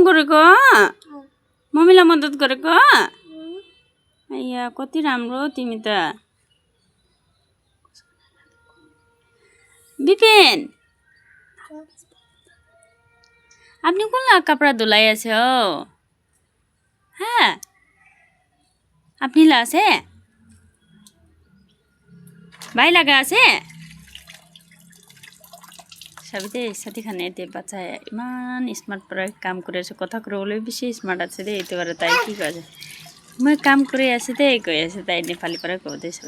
गरेको मम्मीलाई मद्दत गरेको अయ్या कति राम्रो तिमी त विपिन আপনি কোন কাপড় ধুলাই আছে ও হ্যাঁ আপনি লা আছে ভাই লাগা আছে সবিতে সাথী খানে তে বাচ্চা ইমান স্মার্ট পরে কাম করে আছে কথা করে বলে বেশি স্মার্ট আছে রে এতে পারে তাই কি কাজ মই কাম করে আছে তে কই আছে তাই নেপালি পরে কও দে সব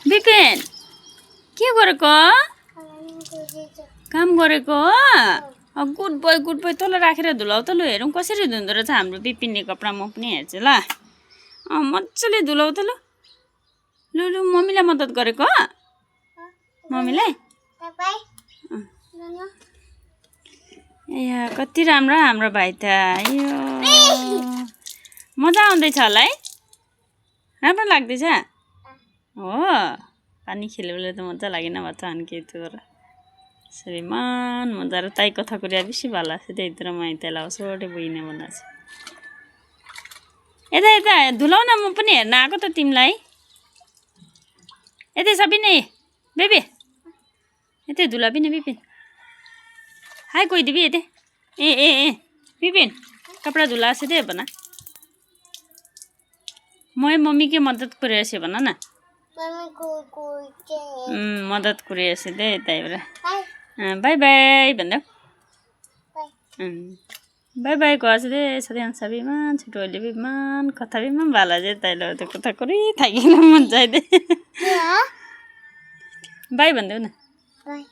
বিপিন কি করে ক काम गरेको गुड बोय तल राखेर धुलाउ त लु हेरौँ कसरी धुँदो रहेछ हाम्रो बिपिनले कपडा म पनि हेर्छु ल मजाले धुलाउ त लु लु मम्मीलाई मद्दत गरेको मम्मीलाई ए कति राम्रो हाम्रो भाइ त यो मजा आउँदैछ होला है राम्रो लाग्दैछ हो पानी खेलेले त मजा लागेन बच्चा अनि के तर श्रीमान मजार ताई कथा करिया बेसी भालो आछे दे इधर माइते लाउसोटे बुइने बनाछ यता यता धुलाउ न म पनि हेर्न आको त तिमीलाई यतै सबिने बेबी यतै धुला बिने बिपिन हाय कोइ दिबी यतै ए बिपिन कपडा धुला आछे दे बना मैं मम्मी के मदद करे आछे बना ना मदद करे आछे दे ताई बरा बाय बाय भन्दा बाय बाय को आछे दे सधैँ सबै मान छिटोले बि मान कथा बि मान बाला जे ताइलो त कथा करी थाकिन मन जाय दे बाय भन्देउ न बाय